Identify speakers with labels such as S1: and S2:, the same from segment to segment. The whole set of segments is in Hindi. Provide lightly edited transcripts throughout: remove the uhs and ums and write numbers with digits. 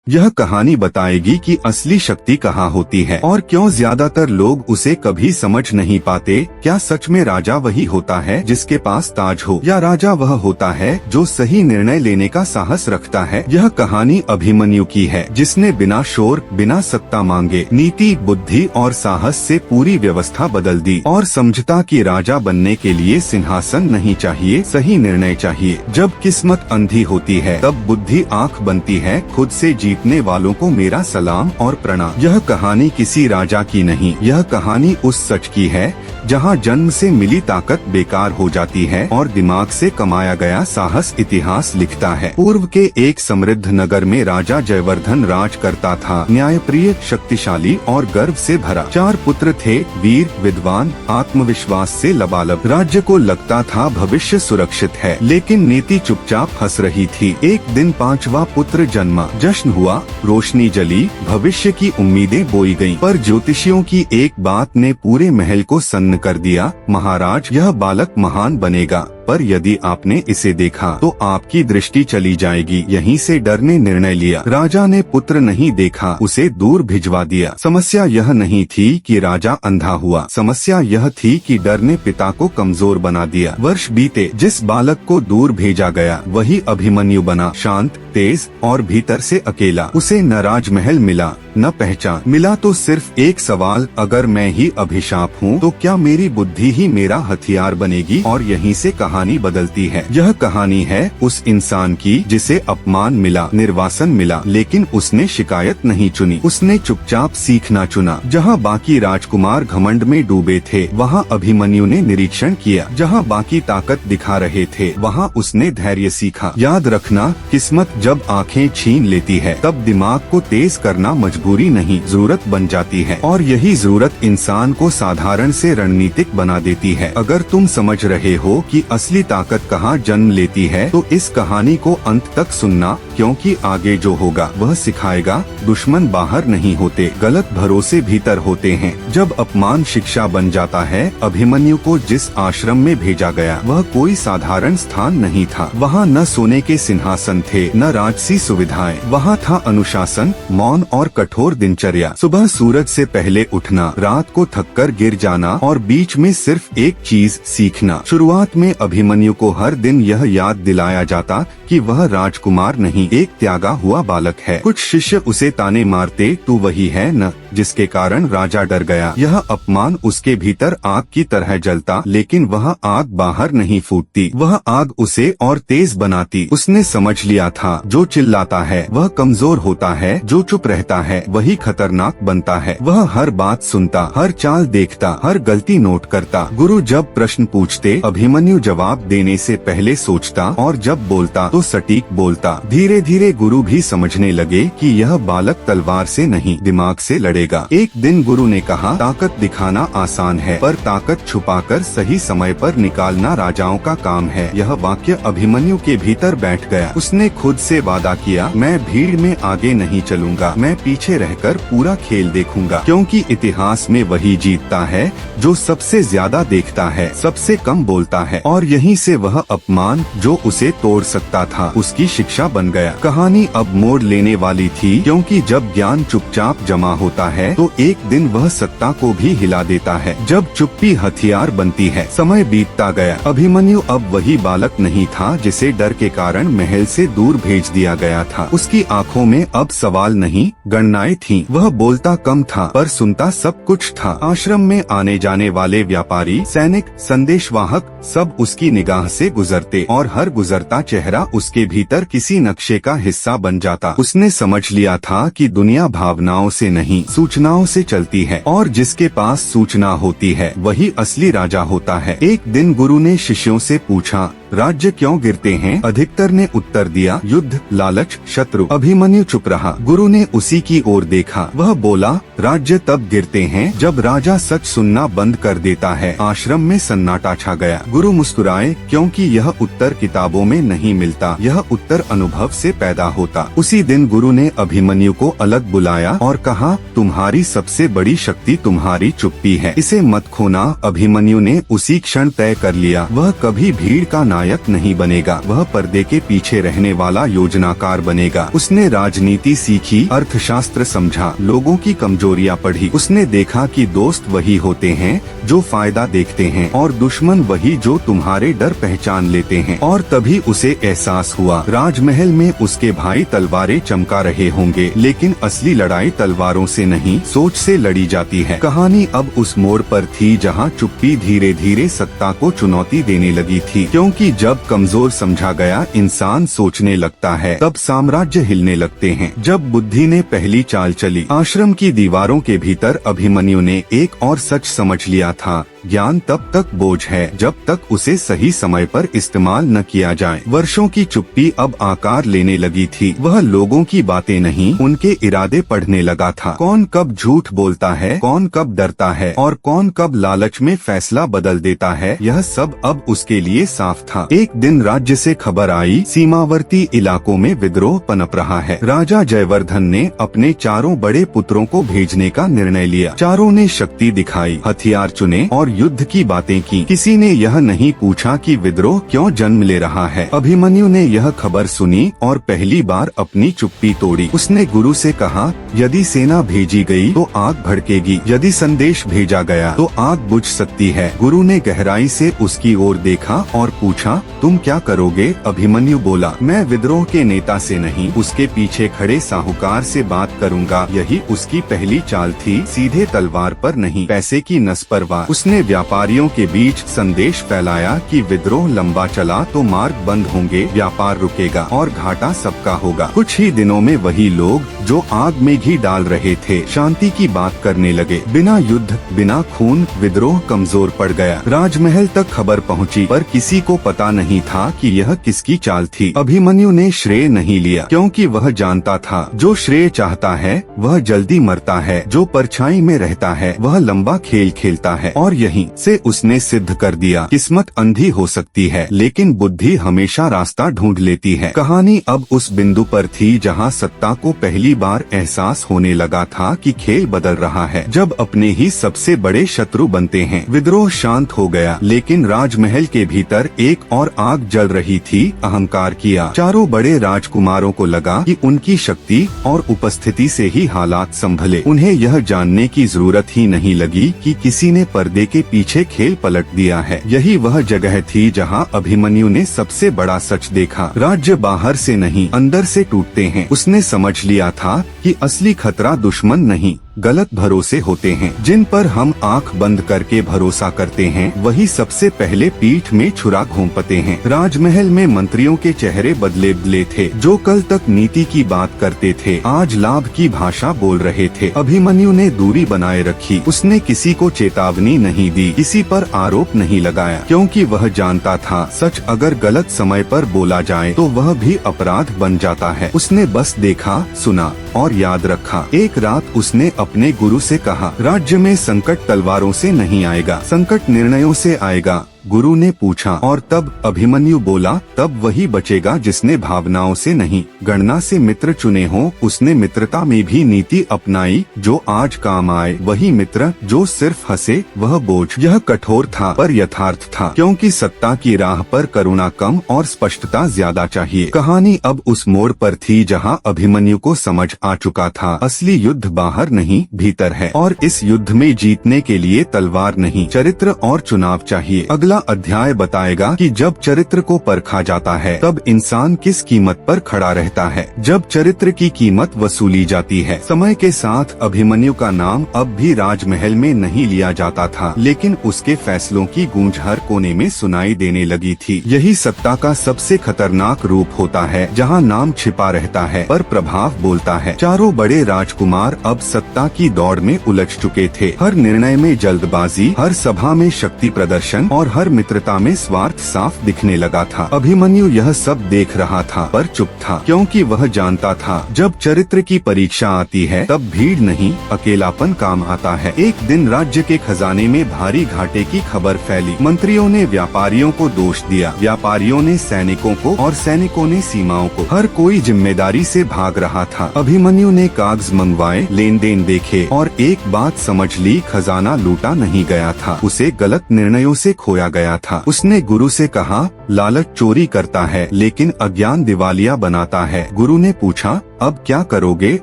S1: यह कहानी बताएगी कि असली शक्ति कहाँ होती है और क्यों ज्यादातर लोग उसे कभी समझ नहीं पाते। क्या सच में राजा वही होता है जिसके पास ताज हो, या राजा वह होता है जो सही निर्णय लेने का साहस रखता है। यह कहानी अभिमन्यु की है, जिसने बिना शोर, बिना सत्ता मांगे, नीति, बुद्धि और साहस से पूरी व्यवस्था बदल दी और समझता कि राजा बनने के लिए सिंहासन नहीं चाहिए, सही निर्णय चाहिए। जब किस्मत अंधी होती है तब बुद्धि आँख बनती है। खुद से जीतने वालों को मेरा सलाम और प्रणाम। यह कहानी किसी राजा की नहीं, यह कहानी उस सच की है जहां जन्म से मिली ताकत बेकार हो जाती है और दिमाग से कमाया गया साहस इतिहास लिखता है। पूर्व के एक समृद्ध नगर में राजा जयवर्धन राज करता था। न्यायप्रिय, शक्तिशाली और गर्व से भरा। 4 पुत्र थे, वीर, विद्वान, आत्मविश्वास से लबालब। राज्य को लगता था भविष्य सुरक्षित है, लेकिन नीति चुपचाप हंस रही थी। एक दिन 5वां पुत्र जन्मा, जश्न हुआ, रोशनी जली, भविष्य की उम्मीदें बोई गईं। पर ज्योतिषियों की एक बात ने पूरे महल को सन्न कर दिया। महाराज, यह बालक महान बनेगा, पर यदि आपने इसे देखा तो आपकी दृष्टि चली जाएगी। यहीं से डर ने निर्णय लिया। राजा ने पुत्र नहीं देखा, उसे दूर भिजवा दिया। समस्या यह नहीं थी कि राजा अंधा हुआ, समस्या यह थी कि डर ने पिता को कमजोर बना दिया। वर्ष बीते, जिस बालक को दूर भेजा गया वही अभिमन्यु बना। शांत, तेज और भीतर से अकेला। उसे न राजमहल मिला, न पहचान मिला, तो सिर्फ एक सवाल, अगर मैं ही अभिशाप हूँ तो क्या मेरी बुद्धि ही मेरा हथियार बनेगी? और यहीं से कहानी बदलती है। यह कहानी है उस इंसान की जिसे अपमान मिला, निर्वासन मिला, लेकिन उसने शिकायत नहीं चुनी। उसने चुपचाप सीखना चुना। जहाँ बाकी राजकुमार घमंड में डूबे थे, वहाँ अभिमन्यु ने निरीक्षण किया। जहाँ बाकी ताकत दिखा रहे थे, वहाँ उसने धैर्य सीखा। याद रखना, किस्मत जब आंखें छीन लेती है तब दिमाग को तेज करना मजबूरी नहीं, जरूरत बन जाती है। और यही जरूरत इंसान को साधारण से रणनीतिक बना देती है। अगर तुम समझ रहे हो कि असली ताकत कहाँ जन्म लेती है, तो इस कहानी को अंत तक सुनना, क्योंकि आगे जो होगा वह सिखाएगा दुश्मन बाहर नहीं होते, गलत भरोसे भीतर होते हैं। जब अपमान शिक्षा बन जाता है, अभिमन्यु को जिस आश्रम में भेजा गया वह कोई साधारण स्थान नहीं था। वहाँ न सोने के सिंहासन थे, न राजसी सुविधाएं। वहाँ था अनुशासन, मौन और कठोर दिनचर्या। सुबह सूरज से पहले उठना, रात को थककर गिर जाना और बीच में सिर्फ एक चीज सीखना। शुरुआत में अभिमन्यु को हर दिन यह याद दिलाया जाता कि वह राजकुमार नहीं, एक त्यागा हुआ बालक है। कुछ शिष्य उसे ताने मारते, तू वही है न, जिसके कारण राजा डर गया। यह अपमान उसके भीतर आग की तरह जलता, लेकिन वह आग बाहर नहीं फूटती, वह आग उसे और तेज बनाती। उसने समझ लिया था, जो चिल्लाता है वह कमजोर होता है, जो चुप रहता है वही खतरनाक बनता है। वह हर बात सुनता, हर चाल देखता, हर गलती नोट करता। गुरु जब प्रश्न पूछते, अभिमन्यु जवाब देने से पहले सोचता, और जब बोलता तो सटीक बोलता। धीरे धीरे गुरु भी समझने लगे कि यह बालक तलवार से नहीं, दिमाग से लड़ेगा। एक दिन गुरु ने कहा, ताकत दिखाना आसान है, पर ताकत छुपाकर सही समय पर निकालना राजाओं का काम है। यह वाक्य अभिमन्यु के भीतर बैठ गया। उसने खुद से वादा किया, मैं भीड़ में आगे नहीं चलूंगा, मैं पीछे रहकर पूरा खेल देखूंगा, क्योंकि इतिहास में वही जीतता है जो सबसे ज्यादा देखता है, सबसे कम बोलता है। और यहीं से वह अपमान जो उसे तोड़ सकता था, उसकी शिक्षा बन गया। कहानी अब मोड़ लेने वाली थी, क्योंकि जब ज्ञान चुपचाप जमा होता है तो एक दिन वह सत्ता को भी हिला देता है। जब चुप्पी हथियार बनती है। समय बीतता गया। अभिमन्यु अब वही बालक नहीं था जिसे डर के कारण महल से दूर भेज दिया गया था। उसकी आंखों में अब सवाल नहीं, गणनाएं थीं। वह बोलता कम था, पर सुनता सब कुछ था। आश्रम में आने जाने वाले व्यापारी, सैनिक, संदेशवाहक, सब उसकी निगाह से गुजरते, और हर गुजरता चेहरा उसके भीतर किसी नक्शे का हिस्सा बन जाता। उसने समझ लिया था कि दुनिया भावनाओं से नहीं, सूचनाओं से चलती है, और जिसके पास सूचना होती है वही असली राजा होता है। एक दिन गुरु ने शिष्यों से पूछा, राज्य क्यों गिरते हैं? अधिकतर ने उत्तर दिया, युद्ध, लालच, शत्रु। अभिमन्यु चुप रहा। गुरु ने उसी की ओर देखा। वह बोला, राज्य तब गिरते हैं जब राजा सच सुनना बंद कर देता है। आश्रम में सन्नाटा छा गया। गुरु मुस्कुराए, क्योंकि यह उत्तर किताबों में नहीं मिलता, यह उत्तर अनुभव से पैदा होता। उसी दिन गुरु ने अभिमन्यु को अलग बुलाया और कहा, तुम्हारी सबसे बड़ी शक्ति तुम्हारी चुप्पी है, इसे मत खोना। अभिमन्यु ने उसी क्षण तय कर लिया, वह कभी भीड़ का नायक नहीं बनेगा, वह पर्दे के पीछे रहने वाला योजनाकार बनेगा। उसने राजनीति सीखी, अर्थशास्त्र समझा, लोगों की कमजोरियां पढ़ी। उसने देखा कि दोस्त वही होते हैं जो फायदा देखते हैं और दुश्मन वही जो तुम्हारे डर पहचान लेते हैं। और तभी उसे एहसास हुआ, राजमहल में उसके भाई तलवारें चमका रहे होंगे, लेकिन असली लड़ाई तलवारों से नहीं, सोच से लड़ी जाती है। कहानी अब उस मोड़ पर थी जहां चुप्पी धीरे धीरे सत्ता को चुनौती देने लगी थी, क्योंकि जब कमजोर समझा गया इंसान सोचने लगता है, तब साम्राज्य हिलने लगते हैं। जब बुद्धि ने पहली चाल चली, आश्रम की दीवारों के भीतर अभिमन्यु ने एक और सच समझ लिया था, ज्ञान तब तक बोझ है जब तक उसे सही समय पर इस्तेमाल न किया जाए। वर्षों की चुप्पी अब आकार लेने लगी थी। वह लोगों की बातें नहीं, उनके इरादे पढ़ने लगा था। कौन कब झूठ बोलता है, कौन कब डरता है और कौन कब लालच में फैसला बदल देता है, यह सब अब उसके लिए साफ था। एक दिन राज्य से खबर आई, सीमावर्ती इलाकों में विद्रोह पनप रहा है। राजा जयवर्धन ने अपने चारों बड़े पुत्रों को भेजने का निर्णय लिया। चारों ने शक्ति दिखाई, हथियार चुने और युद्ध की बातें की। किसी ने यह नहीं पूछा कि विद्रोह क्यों जन्म ले रहा है। अभिमन्यु ने यह खबर सुनी और पहली बार अपनी चुप्पी तोड़ी। उसने गुरु से कहा, यदि सेना भेजी गई तो आग भड़केगी, यदि संदेश भेजा गया तो आग बुझ सकती है। गुरु ने गहराई से उसकी ओर देखा और पूछा, तुम क्या करोगे? अभिमन्यु बोला, मैं विद्रोह के नेता से नहीं, उसके पीछे खड़े साहूकार से बात करूंगा। यही उसकी पहली चाल थी, सीधे तलवार पर नहीं, पैसे की नस पर वार। उसने व्यापारियों के बीच संदेश फैलाया कि विद्रोह लंबा चला तो मार्ग बंद होंगे, व्यापार रुकेगा और घाटा सबका होगा। कुछ ही दिनों में वही लोग जो आग में घी डाल रहे थे, शांति की बात करने लगे। बिना युद्ध, बिना खून, विद्रोह कमजोर पड़ गया। राजमहल तक खबर पहुंची, पर किसी को पता नहीं था कि यह किसकी चाल थी। अभिमन्यु ने श्रेय नहीं लिया, क्योंकि वह जानता था, जो श्रेय चाहता है वह जल्दी मरता है, जो परछाई में रहता है वह लंबा खेल खेलता है। और यहीं से उसने सिद्ध कर दिया, किस्मत अंधी हो सकती है लेकिन बुद्धि हमेशा रास्ता ढूंढ लेती है। कहानी अब उस बिंदु पर थी जहां सत्ता को पहली बार एहसास होने लगा था कि खेल बदल रहा है, जब अपने ही सबसे बड़े शत्रु बनते हैं। विद्रोह शांत हो गया, लेकिन राजमहल के भीतर एक और आग जल रही थी, अहंकार किया। चारों बड़े राजकुमारों को लगा कि उनकी शक्ति और उपस्थिति से ही हालात संभले। उन्हें यह जानने की जरूरत ही नहीं लगी कि किसी ने पर्दे के पीछे खेल पलट दिया है। यही वह जगह थी जहां अभिमन्यु ने सबसे बड़ा सच देखा, राज्य बाहर से नहीं अंदर से टूटते हैं। उसने समझ लिया था कि असली खतरा दुश्मन नहीं, गलत भरोसे होते हैं। जिन पर हम आंख बंद करके भरोसा करते हैं वही सबसे पहले पीठ में छुरा घोंपते हैं। राजमहल में मंत्रियों के चेहरे बदले बदले थे। जो कल तक नीति की बात करते थे आज लाभ की भाषा बोल रहे थे। अभिमन्यु ने दूरी बनाए रखी। उसने किसी को चेतावनी नहीं दी, किसी पर आरोप नहीं लगाया, क्योंकि वह जानता था सच अगर गलत समय पर बोला जाए तो वह भी अपराध बन जाता है। उसने बस देखा, सुना और याद रखा। एक रात उसने अपने गुरु से कहा, राज्य में संकट तलवारों से नहीं आएगा, संकट निर्णयों से आएगा। गुरु ने पूछा, और तब? अभिमन्यु बोला, तब वही बचेगा जिसने भावनाओं से नहीं गणना से मित्र चुने हों। उसने मित्रता में भी नीति अपनाई, जो आज काम आए वही मित्र, जो सिर्फ हंसे वह बोझ। यह कठोर था पर यथार्थ था, क्योंकि सत्ता की राह पर करुणा कम और स्पष्टता ज्यादा चाहिए। कहानी अब उस मोड़ पर थी जहां अभिमन्यु को समझ आ चुका था, असली युद्ध बाहर नहीं भीतर है, और इस युद्ध में जीतने के लिए तलवार नहीं, चरित्र और चुनाव चाहिए। अगला अध्याय बताएगा कि जब चरित्र को परखा जाता है तब इंसान किस कीमत पर खड़ा रहता है, जब चरित्र की कीमत वसूली जाती है। समय के साथ अभिमन्यु का नाम अब भी राजमहल में नहीं लिया जाता था, लेकिन उसके फैसलों की गूंज हर कोने में सुनाई देने लगी थी। यही सत्ता का सबसे खतरनाक रूप होता है, जहां नाम छिपा रहता है पर प्रभाव बोलता है। चारों बड़े राजकुमार अब सत्ता की दौड़ में उलझ चुके थे। हर निर्णय में जल्दबाजी, हर सभा में शक्ति प्रदर्शन और हर मित्रता में स्वार्थ साफ दिखने लगा था। अभिमन्यु यह सब देख रहा था पर चुप था, क्योंकि वह जानता था जब चरित्र की परीक्षा आती है तब भीड़ नहीं अकेलापन काम आता है। एक दिन राज्य के खजाने में भारी घाटे की खबर फैली। मंत्रियों ने व्यापारियों को दोष दिया, व्यापारियों ने सैनिकों को और सैनिकों ने सीमाओं को। हर कोई जिम्मेदारी से भाग रहा था। अभिमन्यु ने कागज मंगवाए, लेन देन देखे और एक बात समझ ली, खजाना लूटा नहीं गया था, उसे गलत निर्णयों से खोया गया था। उसने गुरु से कहा, लालच चोरी करता है लेकिन अज्ञान दिवालिया बनाता है। गुरु ने पूछा, अब क्या करोगे?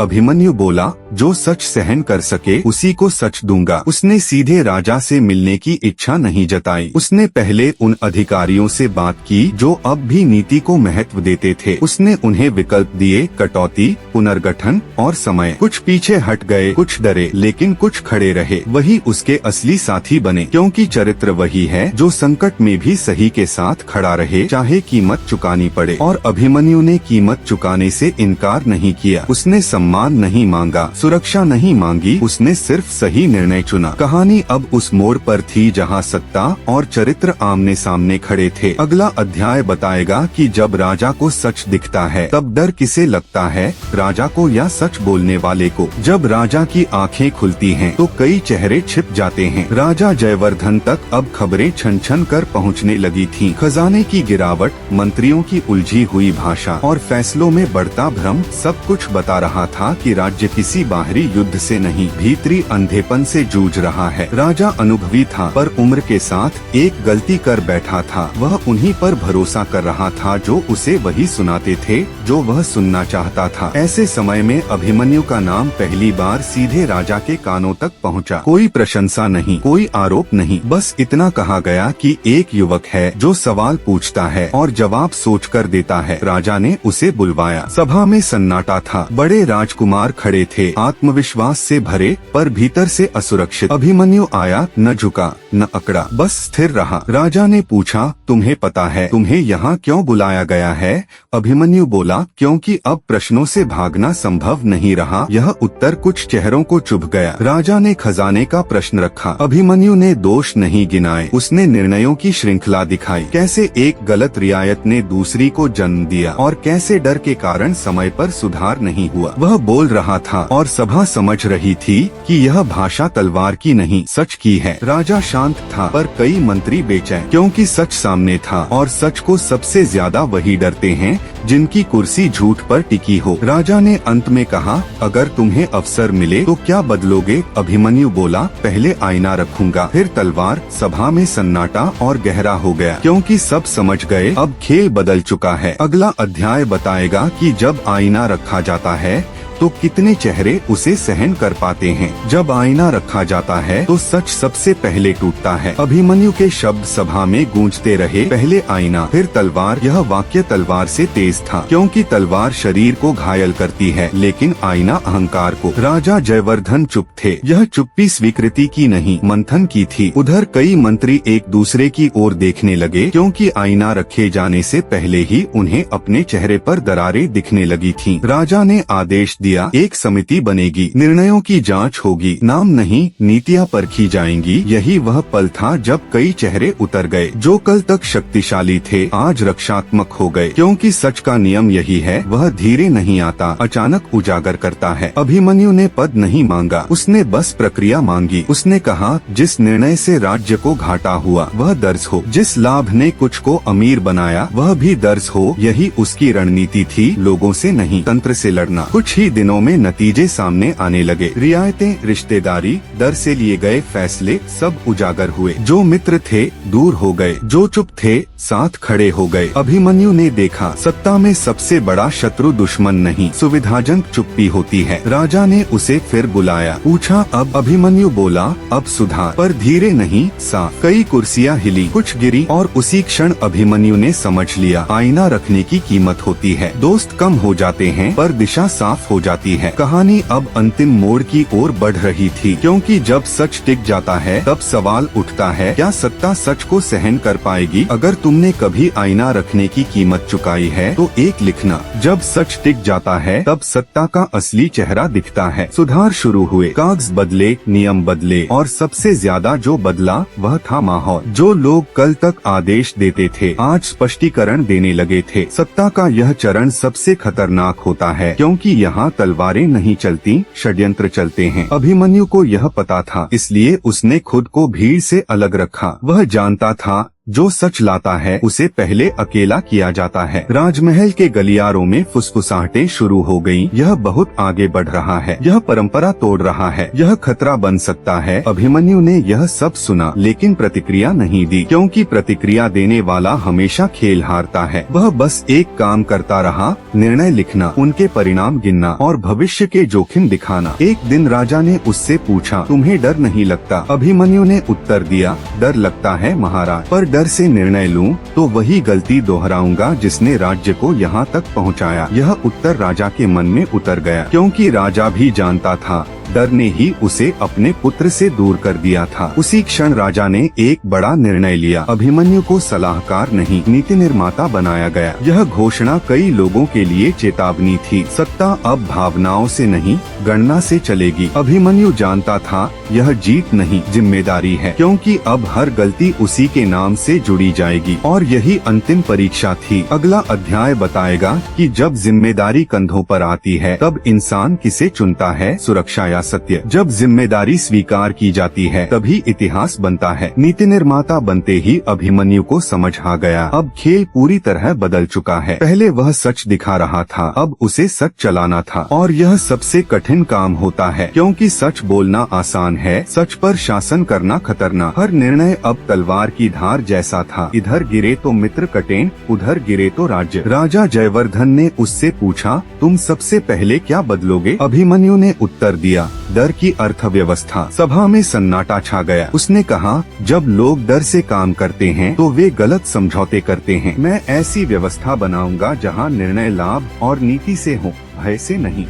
S1: अभिमन्यु बोला, जो सच सहन कर सके उसी को सच दूंगा। उसने सीधे राजा से मिलने की इच्छा नहीं जताई। उसने पहले उन अधिकारियों से बात की जो अब भी नीति को महत्व देते थे। उसने उन्हें विकल्प दिए, कटौती, पुनर्गठन और समय। कुछ पीछे हट गए, कुछ डरे, लेकिन कुछ खड़े रहे। वही उसके असली साथी बने, क्योंकि चरित्र वही है जो संकट में भी सही के साथ खड़ा रहे, चाहे कीमत चुकानी पड़े। और अभिमन्यु ने कीमत चुकाने से इनकार नहीं किया। उसने सम्मान नहीं मांगा, सुरक्षा नहीं मांगी, उसने सिर्फ सही निर्णय चुना। कहानी अब उस मोड़ पर थी जहां सत्ता और चरित्र आमने सामने खड़े थे। अगला अध्याय बताएगा कि जब राजा को सच दिखता है तब डर किसे लगता है, राजा को या सच बोलने वाले को। जब राजा की आंखें खुलती हैं तो कई चेहरे छिप जाते हैं। राजा जयवर्धन तक अब खबरें छन छन कर पहुँचने लगी थीं। खजाने की गिरावट, मंत्रियों की उलझी हुई भाषा और फैसलों में बढ़ता भ्रम सब कुछ बता रहा था कि राज्य किसी बाहरी युद्ध से नहीं, भीतरी अंधेपन से जूझ रहा है। राजा अनुभवी था पर उम्र के साथ एक गलती कर बैठा था। वह उन्हीं पर भरोसा कर रहा था जो उसे वही सुनाते थे जो वह सुनना चाहता था। ऐसे समय में अभिमन्यु का नाम पहली बार सीधे राजा के कानों तक पहुंचा। कोई प्रशंसा नहीं, कोई आरोप नहीं, बस इतना कहा गया कि एक युवक है जो सवाल पूछता है और जवाब सोचकर देता है। राजा ने उसे बुलवाया। सभा में सन्नाटा था। बड़े राजकुमार खड़े थे, आत्मविश्वास से भरे पर भीतर से असुरक्षित। अभिमन्यु आया, न झुका न अकड़ा, बस स्थिर रहा। राजा ने पूछा, तुम्हें पता है तुम्हें यहाँ क्यों बुलाया गया है? अभिमन्यु बोला, क्योंकि अब प्रश्नों से भागना संभव नहीं रहा। यह उत्तर कुछ चेहरों को चुभ गया। राजा ने खजाने का प्रश्न रखा। अभिमन्यु ने दोष नहीं गिनाए, उसने निर्णयों की श्रृंखला दिखाई। कैसे एक गलत रियायत ने दूसरी को जन्म दिया और कैसे डर के कारण समय पर सुधार नहीं हुआ। वह बोल रहा था और सभा समझ रही थी कि यह भाषा तलवार की नहीं, सच की है। राजा शांत था पर कई मंत्री बेचैन, क्योंकि सच सामने था और सच को सबसे ज्यादा वही डरते हैं जिनकी कुर्सी झूठ पर टिकी हो। राजा ने अंत में कहा, अगर तुम्हें अवसर मिले तो क्या बदलोगे? अभिमन्यु बोला, पहले आईना रखूंगा, फिर तलवार। सभा में सन्नाटा और गहरा हो गया, क्योंकि सब समझ गए अब खेल बदल चुका है। अगला अध्याय बताएगा कि जब आईना रखा जाता है तो कितने चेहरे उसे सहन कर पाते हैं। जब आईना रखा जाता है तो सच सबसे पहले टूटता है। अभिमन्यु के शब्द सभा में गूंजते रहे, पहले आईना फिर तलवार। यह वाक्य तलवार से तेज था, क्योंकि तलवार शरीर को घायल करती है लेकिन आईना अहंकार को। राजा जयवर्धन चुप थे। यह चुप्पी स्वीकृति की नहीं, मंथन की थी। उधर कई मंत्री एक दूसरे की ओर देखने लगे, क्योंकि आईना रखे जाने से पहले ही उन्हें अपने चेहरे पर दरारें दिखने लगी थीं। राजा ने आदेश दिया, एक समिति बनेगी, निर्णयों की जांच होगी, नाम नहीं नीतियां परखी जाएंगी। यही वह पल था जब कई चेहरे उतर गए। जो कल तक शक्तिशाली थे आज रक्षात्मक हो गए, क्योंकि सच का नियम यही है, वह धीरे नहीं आता, अचानक उजागर करता है। अभिमन्यु ने पद नहीं मांगा, उसने बस प्रक्रिया मांगी। उसने कहा, जिस निर्णय से राज्य को घाटा हुआ वह दर्ज हो, जिस लाभ ने कुछ को अमीर बनाया वह भी दर्ज हो। यही उसकी रणनीति थी, लोगों से नहीं, तंत्र से लड़ना। कुछ ही दिनों में नतीजे सामने आने लगे। रियायतें, रिश्तेदारी, दर से लिए गए फैसले सब उजागर हुए। जो मित्र थे दूर हो गए, जो चुप थे साथ खड़े हो गए। अभिमन्यु ने देखा, सत्ता में सबसे बड़ा शत्रु दुश्मन नहीं, सुविधाजनक चुप्पी होती है। राजा ने उसे फिर बुलाया, पूछा, अब? अभिमन्यु बोला, अब सुधार, पर धीरे नहीं, साफ। कई कुर्सियां हिली, कुछ गिरी और उसी क्षण अभिमन्यु ने समझ लिया, आईना रखने की कीमत होती है। दोस्त कम हो जाते हैं पर दिशा साफ हो जाती है। कहानी अब अंतिम मोड़ की ओर बढ़ रही थी, क्योंकि जब सच टिक जाता है तब सवाल उठता है, क्या सत्ता सच को सहन कर पाएगी? अगर तुमने कभी आईना रखने की कीमत चुकाई है तो एक लिखना, जब सच टिक जाता है तब सत्ता का असली चेहरा दिखता है। सुधार शुरू हुए, कागज बदले, नियम बदले और सबसे ज्यादा जो बदला वह था माहौल। जो लोग कल तक आदेश देते थे आज स्पष्टीकरण देने लगे थे। सत्ता का यह चरण सबसे खतरनाक होता है, क्योंकि यहाँ तलवारें नहीं चलती, षड्यंत्र चलते हैं। अभिमन्यु को यह पता था, इसलिए उसने खुद को भीड़ से अलग रखा। वह जानता था जो सच लाता है उसे पहले अकेला किया जाता है। राजमहल के गलियारों में फुसफुसाहटें शुरू हो गयी। यह बहुत आगे बढ़ रहा है, यह परंपरा तोड़ रहा है, यह खतरा बन सकता है। अभिमन्यु ने यह सब सुना लेकिन प्रतिक्रिया नहीं दी, क्योंकि प्रतिक्रिया देने वाला हमेशा खेल हारता है। वह बस एक काम करता रहा, निर्णय लिखना, उनके परिणाम गिनना और भविष्य के जोखिम दिखाना। एक दिन राजा ने उससे पूछा, तुम्हें डर नहीं लगता? अभिमन्यु ने उत्तर दिया, डर लगता है महाराज, पर डर से निर्णय लूं तो वही गलती दोहराऊंगा जिसने राज्य को यहाँ तक पहुँचाया। यह उत्तर राजा के मन में उतर गया, क्योंकि राजा भी जानता था डर ने ही उसे अपने पुत्र से दूर कर दिया था। उसी क्षण राजा ने एक बड़ा निर्णय लिया। अभिमन्यु को सलाहकार नहीं, नीति निर्माता बनाया गया। यह घोषणा कई लोगों के लिए चेतावनी थी। सत्ता अब भावनाओं से नहीं, गणना से चलेगी। अभिमन्यु जानता था यह जीत नहीं, जिम्मेदारी है, क्योंकि अब हर गलती उसी के नाम से जुड़ी जाएगी और यही अंतिम परीक्षा थी। अगला अध्याय बताएगा कि जब जिम्मेदारी कंधों पर आती है तब इंसान किसे चुनता है, सुरक्षा या सत्य। जब जिम्मेदारी स्वीकार की जाती है तभी इतिहास बनता है। नीति निर्माता बनते ही अभिमन्यु को समझ आ गया, अब खेल पूरी तरह बदल चुका है। पहले वह सच दिखा रहा था, अब उसे सच चलाना था, और यह सबसे कठिन काम होता है, क्योंकि सच बोलना आसान है, सच पर शासन करना खतरनाक। हर निर्णय अब तलवार की धार जैसा था, इधर गिरे तो मित्र कटेन, उधर गिरे तो राज्य। राजा जयवर्धन ने उससे पूछा, तुम सबसे पहले क्या बदलोगे? अभिमन्यु ने उत्तर दिया, डर की अर्थव्यवस्था। सभा में सन्नाटा छा गया। उसने कहा, जब लोग डर से काम करते हैं तो वे गलत समझौते करते हैं। मैं ऐसी व्यवस्था बनाऊंगा जहां निर्णय लाभ और नीति से हो, भय से नहीं।